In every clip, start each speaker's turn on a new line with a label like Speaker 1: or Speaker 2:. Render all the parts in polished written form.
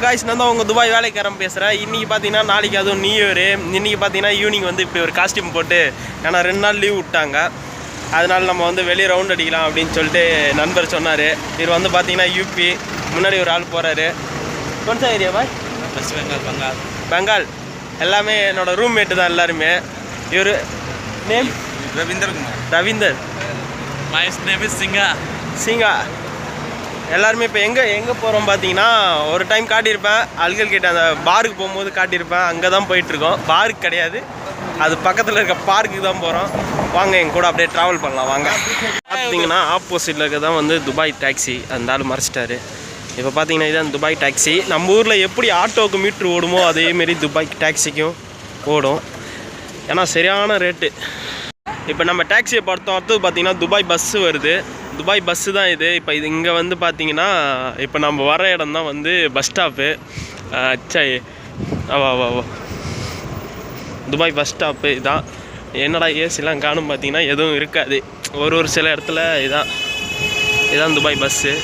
Speaker 1: Guys நான் தான் உங்கள் துபாய் வேலைக்காரன் பேசுகிறேன். இன்றைக்கி பார்த்தீங்கன்னா நாளைக்கு அதுவும் நியூ இயர். இன்றைக்கி பார்த்தீங்கன்னா ஈவினிங் வந்து இப்படி ஒரு காஸ்டியூம் போட்டு ஏன்னா 2 நாள் லீவ் விட்டாங்க. அதனால் நம்ம வந்து வெளியே ரவுண்ட் அடிக்கலாம் அப்படின்னு சொல்லிட்டு நண்பர் சொன்னார். இவர் வந்து பார்த்தீங்கன்னா யூபி, முன்னாடி ஒரு ஆள் போகிறாரு. கொன்சா ஏரியா பாய்?
Speaker 2: வெஸ்ட் பெங்கால்.
Speaker 1: பெங்கால். எல்லாமே என்னோடய ரூம்மேட்டு தான் எல்லாருமே. இவர் name Ravinder.
Speaker 2: My name is
Speaker 1: Sinha. எல்லாருமே இப்போ எங்கே போகிறோம் பார்த்தீங்கன்னா, ஒரு டைம் காட்டியிருப்பேன் அல்கல் கிட்ட அந்த பாருக்கு போகும்போது காட்டியிருப்பேன். அங்கே தான் போயிட்டுருக்கோம். பாருக்கு கிடையாது, அது பக்கத்தில் இருக்க பார்க்குக்கு தான் போகிறோம். வாங்க எங்க கூட அப்படியே ட்ராவல் பண்ணலாம் வாங்க. பார்த்தீங்கன்னா ஆப்போசிட்டில் இருக்க தான் வந்து துபாய் டாக்ஸி. அந்த ஆள் மறைச்சிட்டாரு. இப்போ பார்த்தீங்கன்னா இதுதான் துபாய் டாக்ஸி. நம்ம ஊரில் எப்படி ஆட்டோவுக்கு மீட்ரு ஓடுமோ அதேமாரி துபாய் டாக்ஸிக்கும் ஓடும். ஏன்னா சரியான ரேட்டு. இப்போ நம்ம டாக்ஸியை பார்த்தோம். அடுத்தது பார்த்தீங்கன்னா துபாய் பஸ்ஸு வருது. துபாய் பஸ்ஸு தான் இது. இப்போ இது இங்கே வந்து பார்த்தீங்கன்னா இப்போ நம்ம வர இடம் தான் வந்து பஸ் ஸ்டாப்பு. வா துபாய் பஸ் ஸ்டாப்பு இதான். என்னடா ஏசிலாம் காணும் பார்த்தீங்கன்னா எதுவும் இருக்காது. ஒரு சில இடத்துல இதான் துபாய் பஸ்ஸு.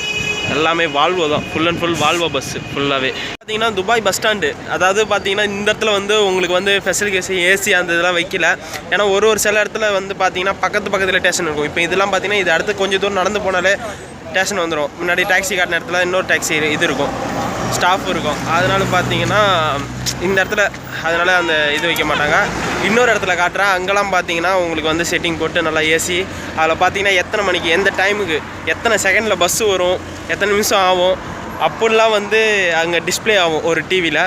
Speaker 1: எல்லாமே வால்வோ தான், full and full Volvo bus ஃபுல்லாகவே. பார்த்தீங்கன்னா துபாய் பஸ் ஸ்டாண்டு, அதாவது பார்த்தீங்கன்னா இந்த இடத்துல வந்து உங்களுக்கு வந்து ஃபெசிலிட்டிஸ் ஏசி அந்த இதெல்லாம் வைக்கல. ஏன்னா ஒரு சில இடத்துல வந்து பார்த்தீங்கன்னா பக்கத்தில் ஸ்டேஷன் இருக்கும். இப்போ இதெல்லாம் பார்த்தீங்கன்னா இது அடுத்து கொஞ்சம் தூரம் நடந்து போனாலே ஸ்டேஷன் வந்துடும். முன்னாடி டாக்ஸி காட்டின இடத்துல இன்னொரு டாக்ஸி இது இருக்கும், ஸ்டாஃப் இருக்கும். அதனால பார்த்தீங்கன்னா இந்த இடத்துல அதனால் அந்த இது வைக்க மாட்டாங்க. இன்னொரு இடத்துல காட்டுறேன். அங்கெல்லாம் பார்த்தீங்கன்னா உங்களுக்கு வந்து செட்டிங் போட்டு நல்லா ஏசி. அதில் பார்த்தீங்கன்னா எத்தனை மணிக்கு எந்த டைமுக்கு எத்தனை செகண்டில் பஸ்ஸு வரும், எத்தனை நிமிஷம் ஆகும் அப்படிலாம் வந்து அங்கே டிஸ்பிளே ஆகும் ஒரு டிவியில்.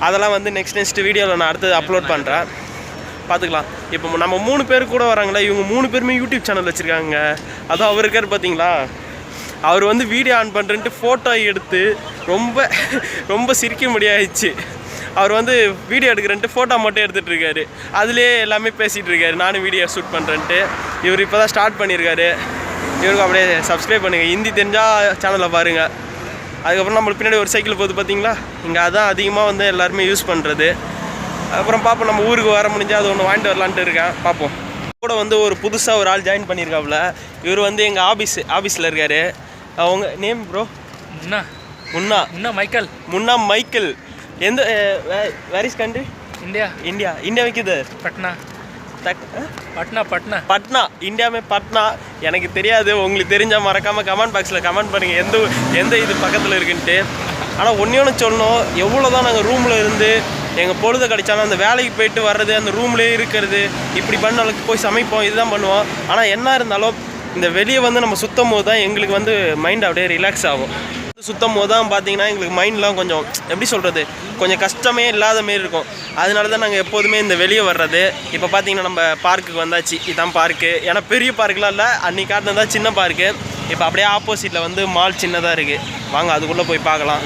Speaker 1: அதெல்லாம் வந்து நெக்ஸ்ட் வீடியோவில் நான் அடுத்தது அப்லோட் பண்ணுறேன், பார்த்துக்கலாம். இப்போ நம்ம 3 பேர் கூட வராங்களே, இவங்க 3 பேருமே யூடியூப் சேனல் வச்சுருக்காங்க. அதுவும் அவர் இருக்கார் பார்த்தீங்களா, அவர் வந்து வீடியோ ஆன் பண்ணுறேன்ட்டு ஃபோட்டோ எடுத்து ரொம்ப சிரிக்க முடியாயிடுச்சு. அவர் வந்து வீடியோ எடுக்கிறேன்ட்டு ஃபோட்டோ மட்டும் எடுத்துகிட்ருக்காரு. அதுலேயே எல்லாமே பேசிகிட்டு இருக்காரு, நானும் வீடியோ ஷூட் பண்ணுறேன்ட்டு. இவர் இப்போ தான் ஸ்டார்ட் பண்ணியிருக்காரு. இவருக்கு அப்படியே சப்ஸ்கிரைப் பண்ணுங்கள். ஹிந்தி தெரிஞ்சால் சேனலை பாருங்கள். அதுக்கப்புறம் நம்மளுக்கு பின்னாடி ஒரு சைக்கிள் போகுது பார்த்தீங்களா, இங்கே அதான் அதிகமாக வந்து எல்லாருமே யூஸ் பண்ணுறது. அதுக்கப்புறம் பார்ப்போம், நம்ம ஊருக்கு வர முடிஞ்சால் அது ஒன்று வாங்கிட்டு வரலான்ட்டு இருக்கேன், பார்ப்போம். கூட வந்து ஒரு புதுசாக ஒரு ஆள் ஜாயின் பண்ணியிருக்காப்புல. இவர் வந்து எங்கள் ஆஃபீஸில் இருக்கார். அவங்க நேம் ப்ரோ? முன்னா மைக்கேல். எந்த வேர் இஸ் கண்ட்ரி? इंडिया में किधर? पटना इंडिया में पटना. எனக்கு தெரியாது, உங்களுக்கு தெரிஞ்சால் மறக்காமல் கமெண்ட் பாக்ஸில் கமெண்ட் பண்ணுங்கள் எந்த இது பக்கத்தில் இருக்குன்ட்டு. ஆனால் ஒன்று சொல்லணும், எவ்வளோ தான் நாங்கள் ரூமில் இருந்து எங்கள் பொழுது கிடைச்சாலும் அந்த வேலைக்கு போயிட்டு வர்றது, அந்த ரூம்லேயே இருக்கிறது, இப்படி பண்ண அளவுக்கு போய் சமைப்போம், இதுதான் பண்ணுவோம். ஆனால் என்ன இருந்தாலும் இந்த வெளியே வந்து நம்ம சுத்தம் போது தான் எங்களுக்கு வந்து மைண்ட் அப்படியே ரிலாக்ஸ் ஆகும். சுத்தம் போது தான் பார்த்தீங்கன்னா எங்களுக்கு மைண்ட்லாம் கொஞ்சம் எப்படி சொல்கிறது, கொஞ்சம் கஷ்டமே இல்லாத மாரி இருக்கும். அதனால தான் நாங்கள் எப்போதுமே இந்த வெளியே வர்றது. இப்போ பார்த்தீங்கன்னா நம்ம பார்க்குக்கு வந்தாச்சு. இதுதான் பார்க்கு. ஏன்னா பெரிய பார்க்கெலாம் இல்லை, அன்றைக்கி காட்டினது தான் சின்ன பார்க்கு. இப்போ அப்படியே ஆப்போசிட்டில் வந்து மால் சின்னதாக இருக்குது. வாங்க அதுக்குள்ளே போய் பார்க்கலாம்.